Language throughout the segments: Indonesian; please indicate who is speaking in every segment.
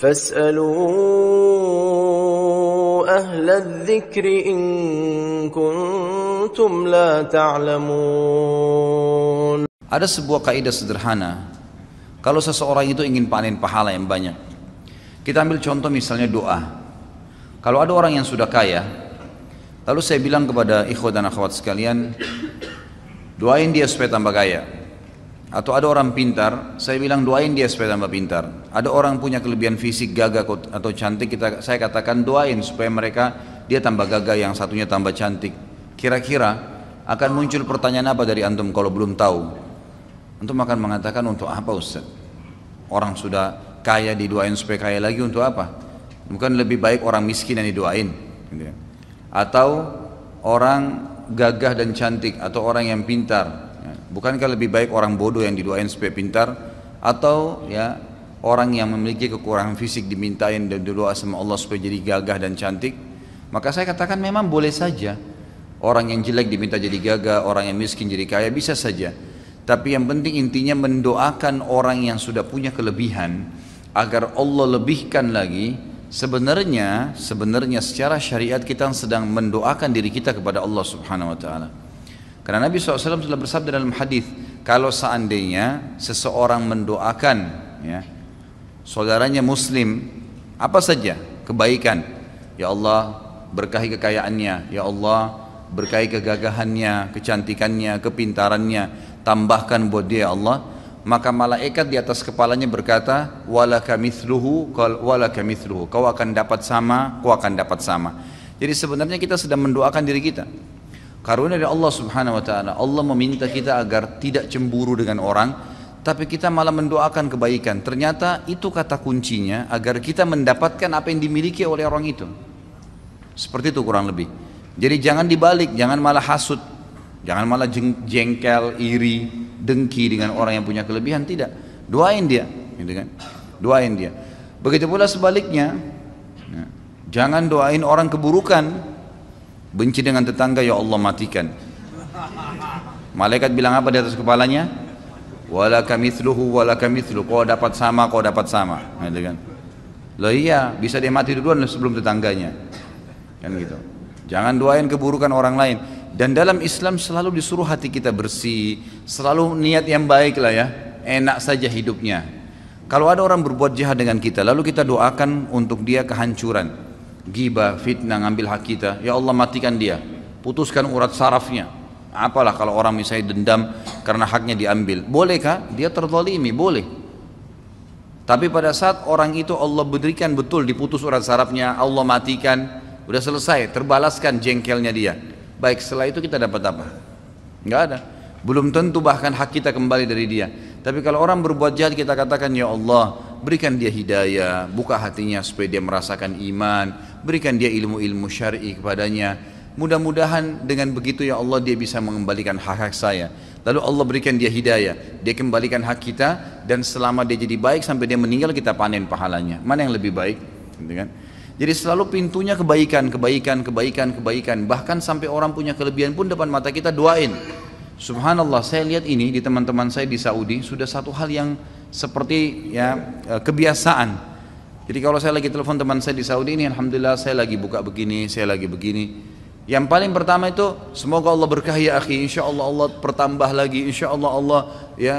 Speaker 1: فاسألوا أهل الذكر إن كنتم لا تعلمون.
Speaker 2: Ada sebuah kaidah sederhana. Kalau seseorang itu ingin panen pahala yang banyak, kita ambil contoh misalnya doa. Kalau ada orang yang sudah kaya, lalu saya bilang kepada ikhwah dan akhwat sekalian, doain dia supaya tambah kaya. Atau ada orang pintar, saya bilang doain dia supaya tambah pintar. Ada orang punya kelebihan fisik, gagah atau cantik, saya katakan doain supaya dia tambah gagah, yang satunya tambah cantik. Kira-kira akan muncul pertanyaan apa dari antum kalau belum tahu? Antum akan mengatakan, untuk apa Ustaz? Orang sudah kaya didoain supaya kaya lagi untuk apa? Bukan lebih baik orang miskin yang didoain gitu ya. Atau orang gagah dan cantik, atau orang yang pintar, bukankah lebih baik orang bodoh yang didoain supaya pintar? Atau ya orang yang memiliki kekurangan fisik dimintain dan doa sama Allah supaya jadi gagah dan cantik? Maka saya katakan memang boleh saja orang yang jelek diminta jadi gagah, orang yang miskin jadi kaya, bisa saja. Tapi yang penting intinya mendoakan orang yang sudah punya kelebihan agar Allah lebihkan lagi. Sebenarnya secara syariat kita sedang mendoakan diri kita kepada Allah Subhanahu wa taala. Karena Nabi SAW telah bersabda dalam hadis, kalau seandainya seseorang mendoakan ya saudaranya muslim apa saja kebaikan, ya Allah berkahi kekayaannya, ya Allah berkahi kegagahannya, kecantikannya, kepintarannya, tambahkan buat dia ya Allah, maka malaikat di atas kepalanya berkata, walaka mithluhu, kau akan dapat sama, kau akan dapat sama. Jadi sebenarnya kita sedang mendoakan diri kita. Karunia dari Allah Subhanahu wa taala, Allah meminta kita agar tidak cemburu dengan orang, tapi kita malah mendoakan kebaikan. Ternyata itu kata kuncinya agar kita mendapatkan apa yang dimiliki oleh orang itu. Seperti itu kurang lebih. Jadi jangan dibalik, jangan malah hasud, jangan malah jengkel, iri, dengki dengan orang yang punya kelebihan. Tidak, doain dia, gitu kan? Doain dia. Begitu pula sebaliknya, jangan doain orang keburukan. Benci dengan tetangga, ya Allah matikan. Malaikat bilang apa di atas kepalanya? Walaka mithluhu, kau dapat sama, kau dapat sama, gitu kan? Loh iya, bisa dia mati duluan sebelum tetangganya, kan gitu. Jangan doain keburukan orang lain. Dan dalam Islam selalu disuruh hati kita bersih, selalu niat yang baik lah ya, enak saja hidupnya. Kalau ada orang berbuat jahat dengan kita, lalu kita doakan untuk dia kehancuran, ghibah, fitnah, ngambil hak kita, ya Allah matikan dia, putuskan urat sarafnya. Apalah kalau orang misalnya dendam karena haknya diambil, bolehkah? Dia terzalimi, boleh. Tapi pada saat orang itu Allah berikan betul diputus urat sarafnya, Allah matikan, udah selesai, terbalaskan jengkelnya dia. Baik, setelah itu kita dapat apa? Enggak ada. Belum tentu bahkan hak kita kembali dari dia. Tapi kalau orang berbuat jahat kita katakan, ya Allah berikan dia hidayah, buka hatinya supaya dia merasakan iman, berikan dia ilmu-ilmu syar'i kepadanya. Mudah-mudahan dengan begitu ya Allah dia bisa mengembalikan hak-hak saya. Lalu Allah berikan dia hidayah, dia kembalikan hak kita, dan selama dia jadi baik sampai dia meninggal kita panen pahalanya. Mana yang lebih baik? Gitu kan? Jadi selalu pintunya kebaikan. Bahkan sampai orang punya kelebihan pun depan mata kita doain. Subhanallah, saya lihat ini di teman-teman saya di Saudi sudah satu hal yang seperti ya kebiasaan. Jadi kalau saya lagi telepon teman saya di Saudi ini, alhamdulillah saya lagi buka begini, saya lagi begini. Yang paling pertama itu, semoga Allah berkahi ya akhi, insya Allah Allah pertambah lagi, insya Allah Allah ya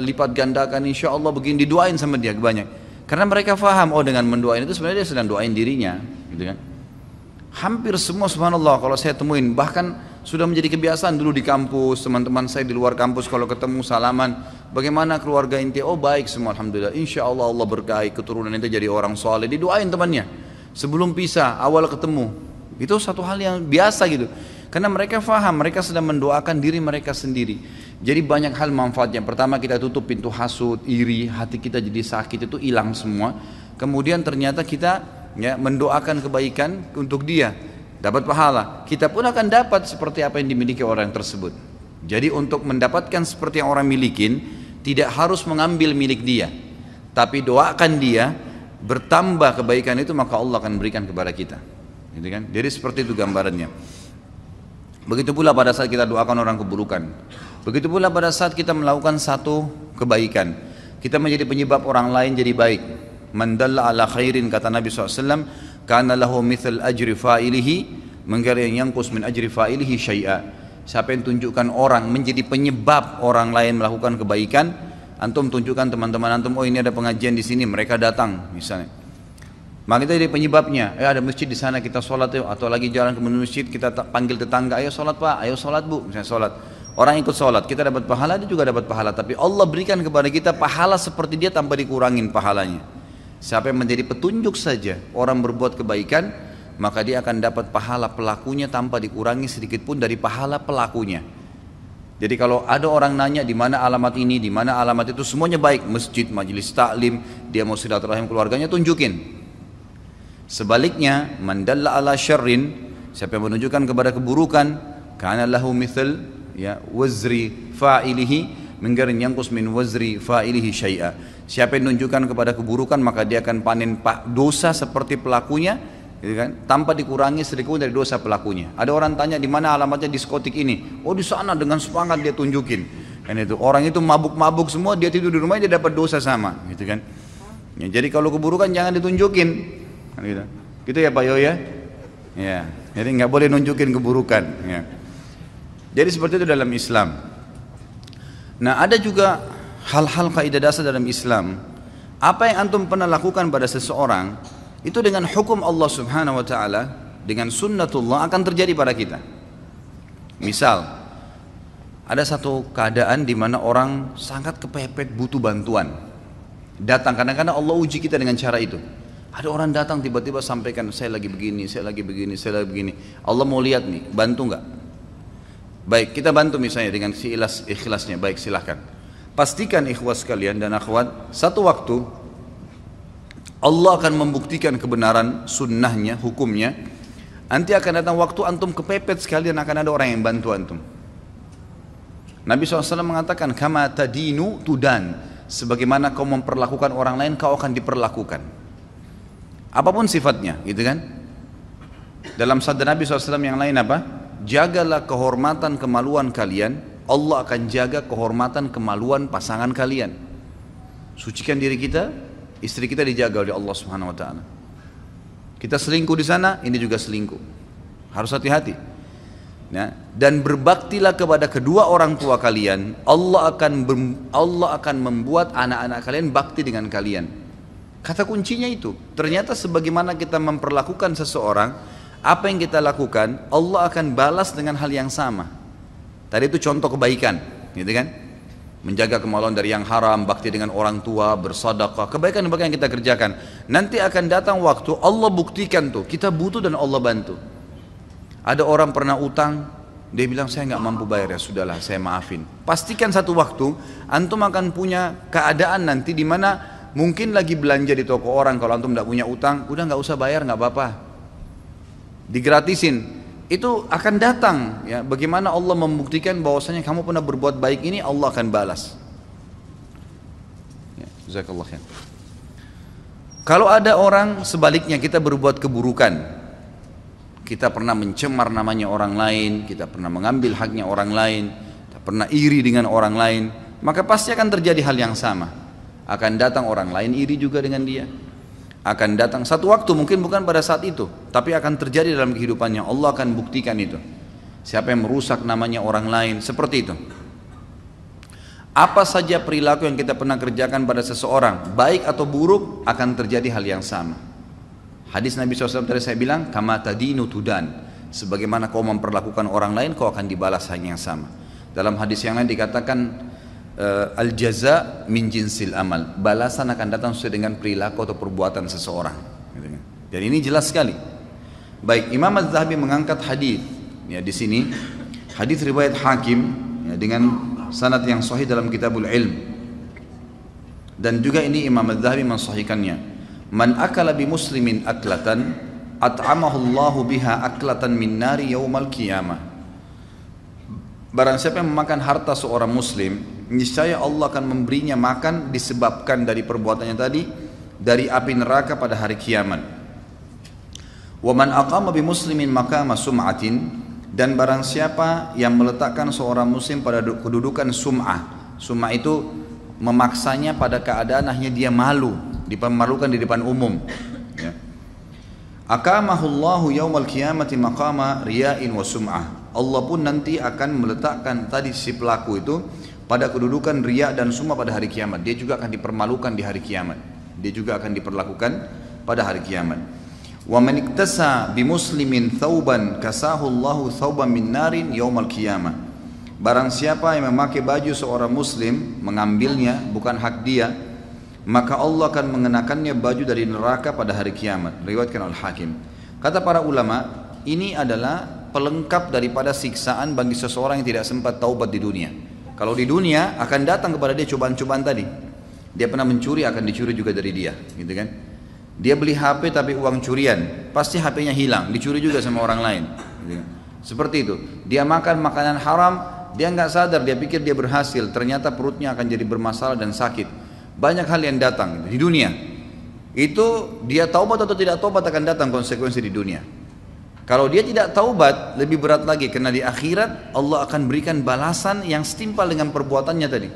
Speaker 2: lipat gandakan, insya Allah begini, didoain sama dia banyak. Karena mereka faham, oh dengan mendoain itu sebenarnya dia sedang doain dirinya, gitu kan. Hampir semua subhanallah kalau saya temuin, bahkan sudah menjadi kebiasaan dulu di kampus, teman-teman saya di luar kampus kalau ketemu salaman, bagaimana keluarga inti, oh baik semua alhamdulillah, insya Allah Allah berkahi, keturunan itu jadi orang soleh, didoain temannya. Sebelum pisah, awal ketemu, itu satu hal yang biasa gitu. Karena mereka faham, mereka sedang mendoakan diri mereka sendiri. Jadi banyak hal manfaat. Yang pertama kita tutup pintu hasud, iri, hati kita jadi sakit itu hilang semua. Kemudian ternyata kita ya mendoakan kebaikan untuk dia, dapat pahala. Kita pun akan dapat seperti apa yang dimiliki orang tersebut. Jadi untuk mendapatkan seperti yang orang milikin, tidak harus mengambil milik dia, tapi doakan dia, bertambah kebaikan itu maka Allah akan berikan kepada kita. Gitu kan? Jadi seperti itu gambarannya. Begitu pula pada saat kita doakan orang keburukan. Begitu pula pada saat kita melakukan satu kebaikan, kita menjadi penyebab orang lain jadi baik. Man dalla ala khairin, kata Nabi SAW, kana lahu mithal ajri fa'ilihi mengkari yang yangkus min ajri fa'ilihi syai'a. Siapa yang tunjukkan orang menjadi penyebab orang lain melakukan kebaikan, antum tunjukkan teman-teman antum, oh ini ada pengajian di sini, mereka datang misalnya, maka kita jadi penyebabnya. Ada masjid di sana, kita sholat yuk. Atau lagi jalan ke masjid, kita panggil tetangga, ayo sholat pak, ayo sholat bu, misalnya sholat. Orang ikut sholat, kita dapat pahala, dia juga dapat pahala. Tapi Allah berikan kepada kita pahala seperti dia tanpa dikurangin pahalanya. Siapa yang menjadi petunjuk saja orang berbuat kebaikan, maka dia akan dapat pahala pelakunya tanpa dikurangi sedikit pun dari pahala pelakunya. Jadi kalau ada orang nanya di mana alamat ini, di mana alamat itu, semuanya baik, masjid, majelis taklim, dia mau silaturahim keluarganya, tunjukin. Sebaliknya, man dalla ala syarrin, siapa yang menunjukkan kepada keburukan, kana lahu mithal wazri fa'ilihi min ghairi yanqus min wazri fa'ilihi syai'a. Siapa yang menunjukkan kepada keburukan, maka dia akan panen dosa seperti pelakunya, gitu kan, tanpa dikurangi sedikit pun dari dosa pelakunya. Ada orang tanya di mana alamatnya diskotik ini, oh di sana, dengan semangat dia tunjukin. Kan itu orang itu mabuk-mabuk semua, dia tidur di rumahnya, dia dapat dosa sama, gitu kan. Ya, jadi kalau keburukan jangan ditunjukin, kan gitu. Gitu ya Pak Yoya. Ya, jadi nggak boleh nunjukin keburukan. Ya. Jadi seperti itu dalam Islam. Nah, ada juga hal-hal kaidah dasar dalam Islam. Apa yang antum pernah lakukan pada seseorang, itu dengan hukum Allah Subhanahu wa taala, dengan sunnatullah akan terjadi pada kita. Misal, ada satu keadaan di mana orang sangat kepepet butuh bantuan. Datang, kadang-kadang Allah uji kita dengan cara itu. Ada orang datang tiba-tiba sampaikan, saya lagi begini, saya lagi begini, saya lagi begini. Allah mau lihat nih, bantu nggak? Baik, kita bantu misalnya dengan si ikhlasnya, baik silahkan. Pastikan ikhwas kalian dan akhwat, satu waktu Allah akan membuktikan kebenaran sunnahnya, hukumnya. Nanti akan datang waktu antum kepepet sekalian, akan ada orang yang bantu antum. Nabi SAW mengatakan, kama tadinu tudan, sebagaimana kau memperlakukan orang lain, kau akan diperlakukan. Apapun sifatnya, gitu kan. Dalam sabda Nabi SAW yang lain apa? Jagalah kehormatan kemaluan kalian, Allah akan jaga kehormatan kemaluan pasangan kalian. Sucikan diri kita, istri kita dijaga oleh Allah Subhanahu wa taala. Kita selingkuh di sana, ini juga selingkuh. Harus hati-hati. Ya, dan berbaktilah kepada kedua orang tua kalian. Allah akan membuat anak-anak kalian bakti dengan kalian. Kata kuncinya itu. Ternyata sebagaimana kita memperlakukan seseorang, apa yang kita lakukan, Allah akan balas dengan hal yang sama. Tadi itu contoh kebaikan, gitu kan? Menjaga kemaluan dari yang haram, bakti dengan orang tua, bersedekah, kebaikan-kebaikan yang kita kerjakan. Nanti akan datang waktu Allah buktikan tuh, kita butuh dan Allah bantu. Ada orang pernah utang, dia bilang saya nggak mampu bayar, ya sudahlah saya maafin. Pastikan satu waktu antum akan punya keadaan nanti di mana mungkin lagi belanja di toko orang, kalau antum nggak punya utang, udah nggak usah bayar, nggak apa-apa, digratisin. Itu akan datang, ya. Bagaimana Allah membuktikan bahwasanya kamu pernah berbuat baik ini, Allah akan balas. Ya, jazakallah khair. Kalau ada orang sebaliknya, kita berbuat keburukan, kita pernah mencemar namanya orang lain, kita pernah mengambil haknya orang lain, kita pernah iri dengan orang lain, maka pasti akan terjadi hal yang sama. Akan datang orang lain iri juga dengan dia. Akan datang satu waktu, mungkin bukan pada saat itu, tapi akan terjadi dalam kehidupannya. Allah akan buktikan itu. Siapa yang merusak namanya orang lain, seperti itu. Apa saja perilaku yang kita pernah kerjakan pada seseorang, baik atau buruk, akan terjadi hal yang sama. Hadis Nabi SAW tadi saya bilang, kama tadinu tudan, sebagaimana kau memperlakukan orang lain, kau akan dibalas hal yang sama. Dalam hadis yang lain dikatakan, al-jaza min jinsil amal, balasan akan datang sesuai dengan perilaku atau perbuatan seseorang. Dan ini jelas sekali. Baik, Imam Az-Zahabi mengangkat hadis, ya di sini hadis riwayat Hakim, ya, dengan sanad yang sahih dalam Kitabul Ilm. Dan juga ini Imam Az-Zahabi mensahihkannya. Man akala bi muslimin aklatan at'amahu Allahu biha aklatan min nari yaumal qiyamah. Barang siapa yang memakan harta seorang muslim, niscaya Allah akan memberinya makan disebabkan dari perbuatannya tadi dari api neraka pada hari kiamat. Wa man aqama bi muslimin maqama sum'atin, dan barang siapa yang meletakkan seorang muslim pada kedudukan sum'ah. Sum'ah itu memaksanya pada keadaan hanya dia malu, dipermalukan di depan umum. Ya. Akamahullahu yaumal qiyamati maqama riya'in wa sum'ah. Allah pun nanti akan meletakkan tadi si pelaku itu pada kedudukan riya dan sum'ah pada hari kiamat. Dia juga akan dipermalukan di hari kiamat. Dia juga akan diperlakukan pada hari kiamat. Wa man iktasa bi muslimin thawban kasahu Allahu thawban min narin yaumal qiyamah. Barang siapa yang memakai baju seorang muslim, mengambilnya bukan hak dia, maka Allah akan mengenakannya baju dari neraka pada hari kiamat. Riwayatkan Al-Hakim. Kata para ulama, ini adalah pelengkap daripada siksaan bagi seseorang yang tidak sempat taubat di dunia. Kalau di dunia akan datang kepada dia cobaan-cobaan tadi. Dia pernah mencuri, akan dicuri juga dari dia, gitu kan? Dia beli HP tapi uang curian, pasti HP-nya hilang, dicuri juga sama orang lain. Gitu kan? Seperti itu. Dia makan makanan haram, dia nggak sadar, dia pikir dia berhasil, ternyata perutnya akan jadi bermasalah dan sakit. Banyak hal yang datang di dunia. Itu dia taubat atau tidak taubat akan datang konsekuensi di dunia. Kalau dia tidak taubat, lebih berat lagi, karena di akhirat Allah akan berikan balasan yang setimpal dengan perbuatannya tadi.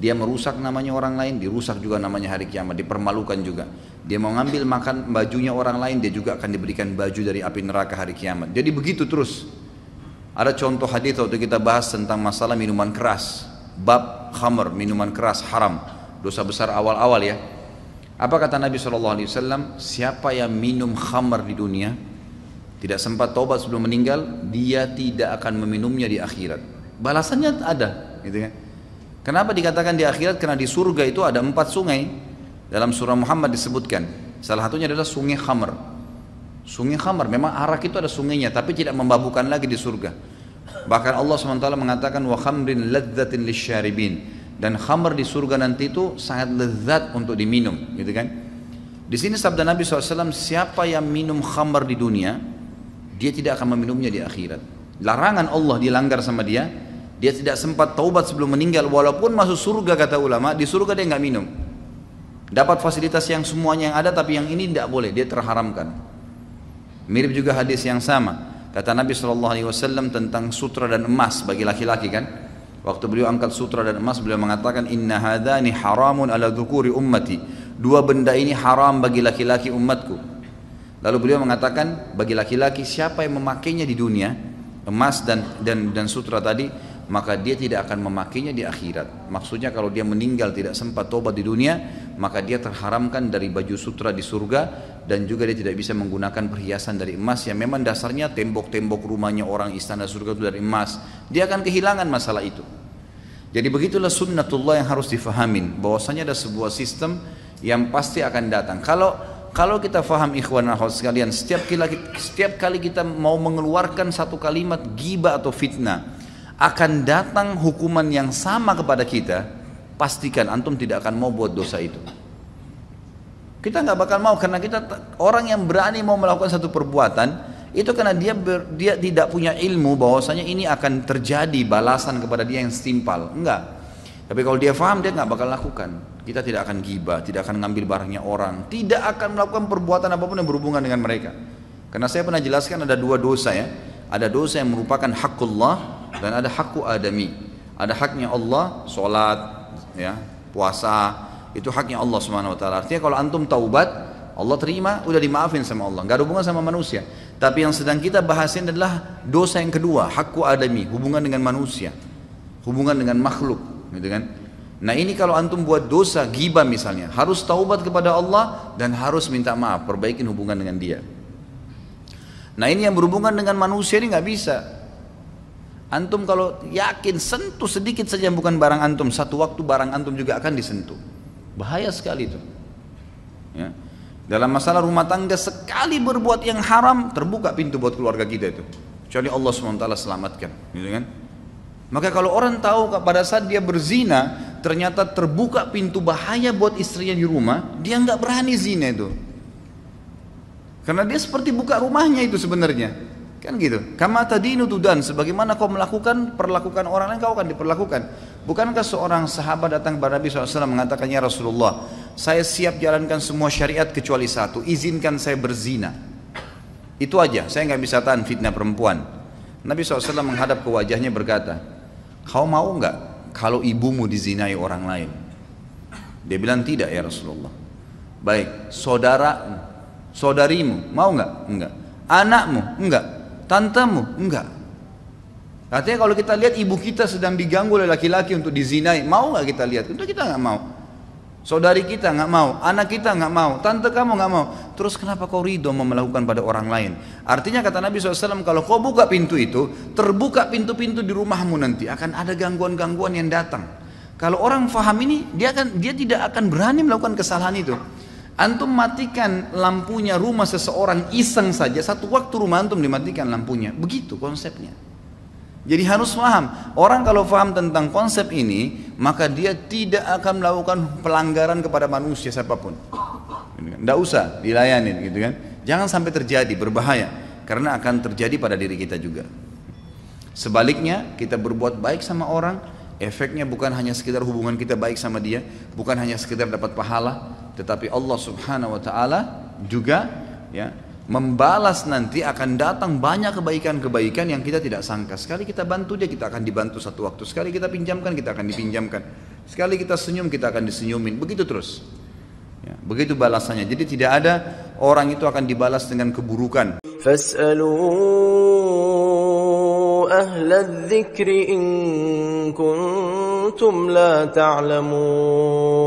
Speaker 2: Dia merusak namanya orang lain, dirusak juga namanya hari kiamat, dipermalukan juga. Dia mau ngambil makan bajunya orang lain, dia juga akan diberikan baju dari api neraka hari kiamat. Jadi begitu terus. Ada contoh hadis waktu kita bahas tentang masalah minuman keras, bab khamr, minuman keras haram, dosa besar awal-awal ya. Apa kata Nabi SAW? Siapa yang minum khamr di dunia, tidak sempat taubat sebelum meninggal, dia tidak akan meminumnya di akhirat. Balasannya ada, gitu kan? Kenapa dikatakan di akhirat? Karena di surga itu ada 4 sungai. Dalam surah Muhammad disebutkan. Salah satunya adalah sungai khamr. Sungai khamr, memang arak itu ada sungainya, tapi tidak memabukkan lagi di surga. Bahkan Allah SWT mengatakan wa khamrin ladzatin lisyaribin. Dan khamr di surga nanti itu sangat lezat untuk diminum, gitu kan? Di sini sabda Nabi SAW, siapa yang minum khamr di dunia, dia tidak akan meminumnya di akhirat. Larangan Allah dilanggar sama dia. Dia tidak sempat taubat sebelum meninggal, walaupun masuk surga kata ulama, di surga dia nggak minum. Dapat fasilitas yang semuanya yang ada, tapi yang ini tidak boleh, dia terharamkan. Mirip juga hadis yang sama. Kata Nabi SAW tentang sutra dan emas bagi laki-laki kan. Waktu beliau angkat sutra dan emas, beliau mengatakan, Inna hadhani haramun ala dhukuri ummati. 2 benda ini haram bagi laki-laki umatku. Lalu beliau mengatakan, bagi laki-laki siapa yang memakainya di dunia, emas dan sutra tadi, maka dia tidak akan memakainya di akhirat. Maksudnya kalau dia meninggal tidak sempat tobat di dunia, maka dia terharamkan dari baju sutra di surga, dan juga dia tidak bisa menggunakan perhiasan dari emas yang memang dasarnya tembok-tembok rumahnya orang istana surga itu dari emas. Dia akan kehilangan masalah itu. Jadi begitulah sunnatullah yang harus difahamin, bahwasanya ada sebuah sistem yang pasti akan datang. Kalau kita faham ikhwan dan akhwat sekalian, setiap kali kita mau mengeluarkan satu kalimat ghibah atau fitnah, akan datang hukuman yang sama kepada kita. Pastikan antum tidak akan mau buat dosa itu. Kita nggak bakal mau, karena kita orang yang berani mau melakukan satu perbuatan itu karena dia tidak punya ilmu bahwasanya ini akan terjadi balasan kepada dia yang setimpal. Enggak. Tapi kalau dia faham, dia nggak bakal lakukan. Kita tidak akan ghibah, tidak akan ngambil barangnya orang, tidak akan melakukan perbuatan apapun yang berhubungan dengan mereka. Karena saya pernah jelaskan ada 2 dosa ya. Ada dosa yang merupakan hakullah dan ada hakku adami. Ada haknya Allah, sholat, ya, puasa, itu haknya Allah Subhanahu Wa Taala. Artinya kalau antum taubat, Allah terima, udah dimaafin sama Allah, nggak ada hubungan sama manusia. Tapi yang sedang kita bahasin adalah dosa yang kedua, hakku adami, hubungan dengan manusia, hubungan dengan makhluk, gitu kan? Nah ini kalau antum buat dosa ghibah misalnya, harus taubat kepada Allah dan harus minta maaf, perbaikin hubungan dengan Dia. Nah ini yang berhubungan dengan manusia ini nggak bisa. Antum kalau yakin sentuh sedikit saja yang bukan barang antum, satu waktu barang antum juga akan disentuh. Bahaya sekali itu. Ya. Dalam masalah rumah tangga, sekali berbuat yang haram, terbuka pintu buat keluarga kita itu. Kecuali Allah SWT selamatkan, gitu kan? Maka kalau orang tahu pada saat dia berzina, ternyata terbuka pintu bahaya buat istrinya di rumah, dia nggak berani zina itu. Karena dia seperti buka rumahnya itu sebenarnya. Kan gitu. Kama tadinu tudan, sebagaimana kau melakukan, perlakukan orang lain, kau akan diperlakukan. Bukankah seorang sahabat datang kepada Nabi SAW mengatakan, ya Rasulullah, saya siap jalankan semua syariat kecuali satu, izinkan saya berzina. Itu aja, saya nggak bisa tahan fitnah perempuan. Nabi SAW menghadap ke wajahnya berkata, kau mau nggak kalau ibumu dizinai orang lain? Dia bilang tidak ya Rasulullah. Baik, saudaramu, saudarimu, mau nggak? Enggak. Anakmu? Enggak. Tantemu? Enggak. Artinya kalau kita lihat ibu kita sedang diganggu oleh laki-laki untuk dizinai, mau nggak kita lihat? Tentu kita nggak mau. Saudari kita nggak mau, anak kita nggak mau, tante kamu nggak mau. Terus kenapa kau ridho mau melakukan pada orang lain? Artinya kata Nabi SAW, kalau kau buka pintu itu, terbuka pintu-pintu di rumahmu nanti akan ada gangguan-gangguan yang datang. Kalau orang faham ini, dia tidak akan berani melakukan kesalahan itu. Antum matikan lampunya rumah seseorang iseng saja, satu waktu rumah antum dimatikan lampunya. Begitu konsepnya. Jadi harus paham, orang kalau paham tentang konsep ini, maka dia tidak akan melakukan pelanggaran kepada manusia siapapun. Tidak usah dilayanin gitu kan. Jangan sampai terjadi, berbahaya. Karena akan terjadi pada diri kita juga. Sebaliknya, kita berbuat baik sama orang, efeknya bukan hanya sekedar hubungan kita baik sama dia, bukan hanya sekedar dapat pahala, tetapi Allah Subhanahu wa taala juga ya membalas, nanti akan datang banyak kebaikan-kebaikan yang kita tidak sangka. Sekali kita bantu dia, kita akan dibantu satu waktu. Sekali kita pinjamkan, kita akan dipinjamkan. Sekali kita senyum, kita akan disenyumin. Begitu terus. Ya, begitu balasannya. Jadi tidak ada orang itu akan dibalas dengan keburukan.
Speaker 1: Fas'alu ahla dzikri in kuntum la ta'lamun.